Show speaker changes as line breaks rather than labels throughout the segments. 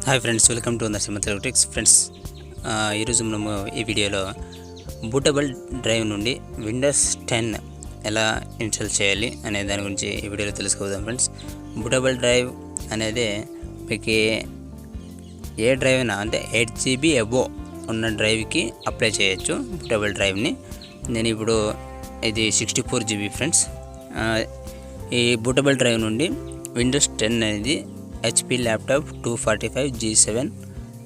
Hi friends, welcome to Telugu tricks. Friends, ఈరోజు మనము ఈ వీడియోలో బూటబుల్ డ్రైవ్ నుండి విండోస్ 10 ఎలా ఇన్స్టాల్ చేయాలి అనే దాని గురించి ఈ వీడియోలో తెలుసుకోదాం. ఫ్రెండ్స్, బూటబుల్ డ్రైవ్ అనేది మీకు ఏ డ్రైవ్ అయినా అంటే 8GB అబో ఉన్న డ్రైవ్కి అప్లై చేయొచ్చు. బూటబుల్ డ్రైవ్ని నేను ఇప్పుడు ఇది 64GB ఫ్రెండ్స్. ఈ బూటబుల్ డ్రైవ్ నుండి విండోస్ 10 అనేది HP laptop 245G7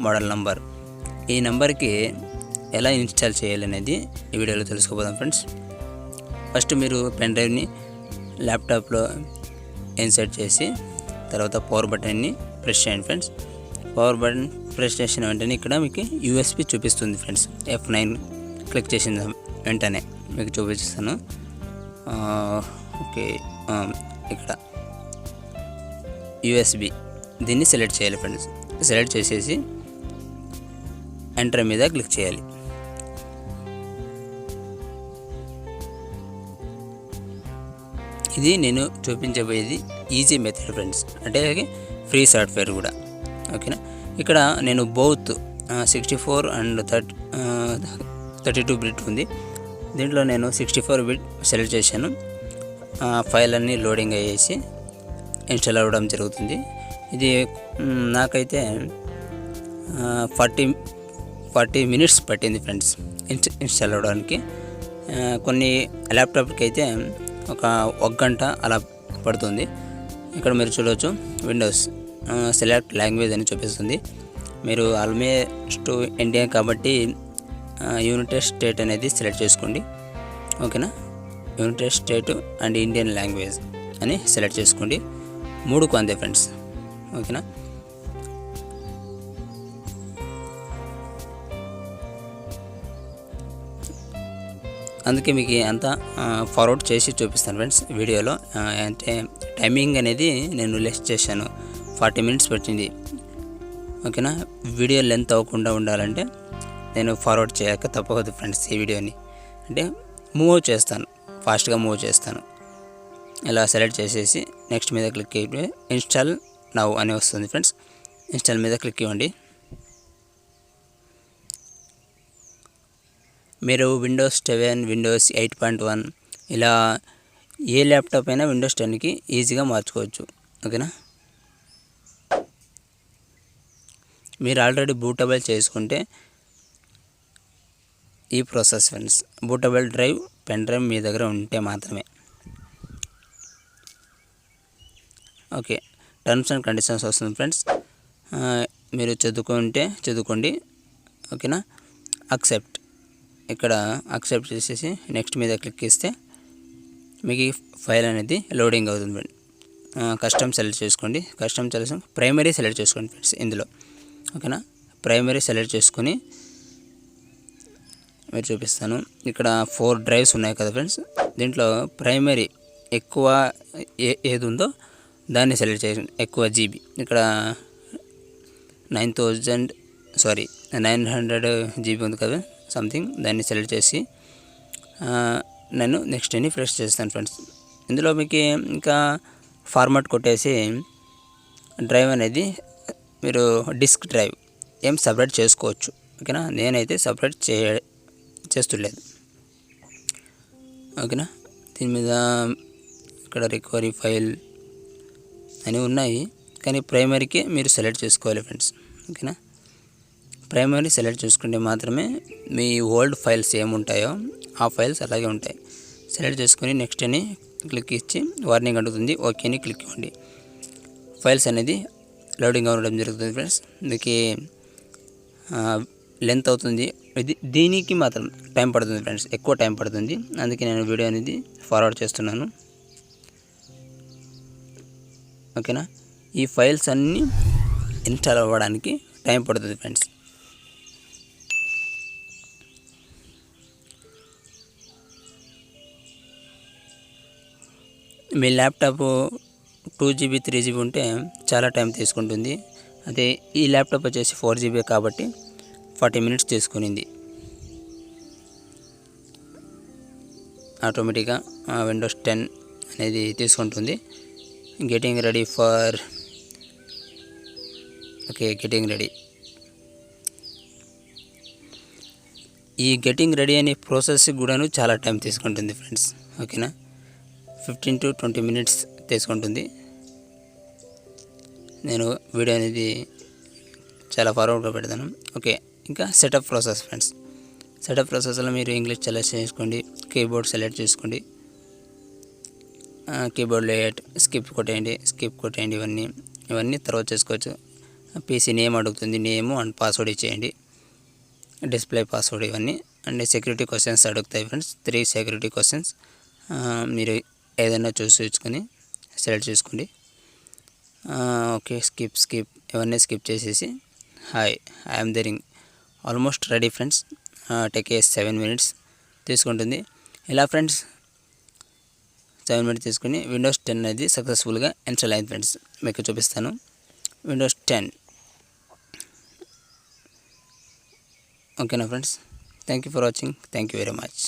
model number. ఈ నెంబర్కి ఎలా ఇన్స్టాల్ చేయాలనేది ఈ వీడియోలో తెలుసుకోబోదాం. ఫ్రెండ్స్, ఫస్ట్ మీరు పెన్ డ్రైవ్ని ల్యాప్టాప్లో ఇన్సర్ట్ చేసి తర్వాత పవర్ బటన్ని ప్రెస్ చేయండి. ఫ్రెండ్స్, పవర్ బటన్ ప్రెస్ చేసిన వెంటనే ఇక్కడ మీకు USB చూపిస్తుంది. ఫ్రెండ్స్, F9 క్లిక్ చేసిన వెంటనే మీకు చూపిస్తాను. ఓకే, ఇక్కడ USB దీన్ని సెలెక్ట్ చేయాలి. ఫ్రెండ్స్, సెలెక్ట్ చేసేసి ఎంటర్ మీద క్లిక్ చేయాలి. ఇది నేను చూపించబోయేది ఈజీ మెథడ్ ఫ్రెండ్స్, అంటే ఫ్రీ సాఫ్ట్వేర్ కూడా. ఓకేనా, ఇక్కడ నేను బోత్ 64 అండ్ 32 బిట్ ఉంది. దీంట్లో నేను 64 బిట్ సెలెక్ట్ చేశాను. ఫైల్ అన్నీ లోడింగ్ అయ్యేసి ఇన్స్టాల్ అవ్వడం జరుగుతుంది. ఇది నాకైతే 40 మినిట్స్ పట్టింది ఫ్రెండ్స్ ఇన్స్టాల్ అవ్వడానికి. కొన్ని ల్యాప్టాప్కి అయితే ఒక గంట అలా పడుతుంది. ఇక్కడ మీరు చూడవచ్చు, విండోస్ సెలెక్ట్ లాంగ్వేజ్ అని చూపిస్తుంది. మీరు ఆల్మోస్ట్ ఇండియా కాబట్టి యునైటెడ్ స్టేట్ అనేది సెలెక్ట్ చేసుకోండి. ఓకేనా, United state and Indian language అని సెలెక్ట్ చేసుకోండి. 3కు అంతే ఫ్రెండ్స్. ఓకేనా, అందుకే మీకు అంతా ఫార్వర్డ్ చేసి చూపిస్తాను ఫ్రెండ్స్ వీడియోలో. అంటే టైమింగ్ అనేది నేను లెస్ చేశాను, 40 మినిట్స్ పట్టింది. ఓకేనా, వీడియో లెంత్ అవ్వకుండా ఉండాలంటే నేను ఫార్వర్డ్ చేయక తప్పదు ఫ్రెండ్స్. ఈ వీడియోని అంటే మూవ్ చేస్తాను, ఫాస్ట్గా మూవ్ చేస్తాను. ఇలా సెలెక్ట్ చేసేసి నెక్స్ట్ మీద క్లిక్ చేయండి. ఇన్స్టాల్ నౌ అని వస్తుంది ఫ్రెండ్స్. ఇన్స్టాల్ మీద క్లిక్ ఇవ్వండి. మీరు విండోస్ 7, విండోస్ 8.1 ఇలా ఏ ల్యాప్టాప్ అయినా విండోస్ 10కి ఈజీగా మార్చుకోవచ్చు. ఓకేనా, మీరు ఆల్రెడీ బూటబుల్ చేసుకుంటే ఈ process friends. Bootable drive, pen drive మీ దగ్గర ఉంటే మాత్రమే. ఓకే, టర్మ్స్ అండ్ కండిషన్స్ వస్తుంది ఫ్రెండ్స్. మీరు చదువుకోండి. ఓకేనా, అక్సెప్ట్, ఇక్కడ అక్సెప్ట్ చేసేసి నెక్స్ట్ మీద క్లిక్ చేస్తే మీకు ఈ ఫైల్ అనేది లోడింగ్ అవుతుంది ఫ్రెండ్. కస్టమ్ సెలెక్ట్ చేసుకోండి. ప్రైమరీ సెలెక్ట్ చేసుకోండి ఫ్రెండ్స్ ఇందులో. ఓకేనా, ప్రైమరీ సెలెక్ట్ చేసుకొని మీరు చూపిస్తాను. ఇక్కడ 4 డ్రైవ్స్ ఉన్నాయి కదా ఫ్రెండ్స్. దీంట్లో ప్రైమరీ ఎక్కువ ఏది ఉందో దాన్ని సెలెక్ట్ చేయండి. ఎక్కువ GB, ఇక్కడ 900 GB ఉంది కదా సంథింగ్, దాన్ని సెలెక్ట్ చేసి నేను నెక్స్ట్ అని ప్రెస్ చేస్తాను ఫ్రెండ్స్. ఇందులో మీకు ఇంకా ఫార్మాట్ కొట్టేసి డ్రైవ్ అనేది మీరు డిస్క్ డ్రైవ్ ఏం సపరేట్ చేసుకోవచ్చు. ఓకేనా, నేనైతే సపరేట్ చేస్తులేదు. ఓకేనా, దీని మీద ఇక్కడ రికవరీ ఫైల్ అని ఉన్నాయి, కానీ ప్రైమరీకి మీరు సెలెక్ట్ చేసుకోవాలి ఫ్రెండ్స్. ఓకేనా, ప్రైమరీ సెలెక్ట్ చేసుకుంటే మాత్రమే మీ ఓల్డ్ ఫైల్స్ ఏముంటాయో ఆ ఫైల్స్ అలాగే ఉంటాయి. సెలెక్ట్ చేసుకొని నెక్స్ట్ అని క్లిక్ ఇచ్చి వార్నింగ్ అడుగుతుంది, ఓకే అని క్లిక్ ఇవ్వండి. ఫైల్స్ అనేది లోడింగ్ అవ్వడం జరుగుతుంది ఫ్రెండ్స్. మీకు లెంత్ అవుతుంది, దీనికి మాత్రం టైం పడుతుంది ఫ్రెండ్స్, ఎక్కువ టైం పడుతుంది. అందుకే నేను వీడియో అనేది ఫార్వర్డ్ చేస్తున్నాను. ఓకేనా, ఈ ఫైల్స్ అన్నీ ఇన్స్టాల్ అవ్వడానికి టైం పడుతుంది ఫ్రెండ్స్. మీ ల్యాప్టాప్ 2GB 3GB ఉంటే చాలా టైం తీసుకుంటుంది. అదే ఈ ల్యాప్టాప్ వచ్చేసి 4GB కాబట్టి 40 మినిట్స్ తీసుకునింది. ఆటోమేటిక్గా విండోస్ 10 అనేది తీసుకుంటుంది. Getting ready for okay, getting ready. ఈ గెటింగ్ రెడీ అనే ప్రాసెస్ కూడాను చాలా టైం తీసుకుంటుంది ఫ్రెండ్స్. ఓకేనా, 15 to 20 minutes తీసుకుంటుంది. నేను వీడియో అనేది చాలా ఫార్వర్డ్గా పెడతాను. ఓకే, ఇంకా సెటప్ ప్రాసెస్ ఫ్రెండ్స్. సెటప్ ప్రాసెస్లో మీరు ఇంగ్లీష్ సెలెక్ట్ చేసుకోండి, కీబోర్డ్ సెలెక్ట్ చేసుకోండి, కీబోర్డ్ లేఅవుట్ స్కిప్ కొట్టేయండి. ఇవన్నీ తర్వాత చేసుకోవచ్చు. పీసీ నేమ్ అడుగుతుంది, నేము అండ్ పాస్వర్డ్ ఇచ్చేయండి, డిస్ప్లే పాస్వర్డ్ ఇవన్నీ. అండ్ సెక్యూరిటీ క్వశ్చన్స్ అడుగుతాయి ఫ్రెండ్స్, 3 సెక్యూరిటీ క్వశ్చన్స్. మీరు ఏదైనా చూసుకొని సెలెక్ట్ చేసుకోండి. ఓకే, స్కిప్ ఇవన్నీ స్కిప్ చేసేసి hi I'm daring. Almost ready friends. Take 7 minutes తీసుకుంటుంది. ఇలా ఫ్రెండ్స్ 7 minutes తీసుకుని విండోస్ 10 అనేది సక్సెస్ఫుల్గా ఇన్స్టాల్ అయింది ఫ్రెండ్స్. మీకు చూపిస్తాను. విండోస్ 10. ఓకేనా friends, thank you for watching. Thank you very much.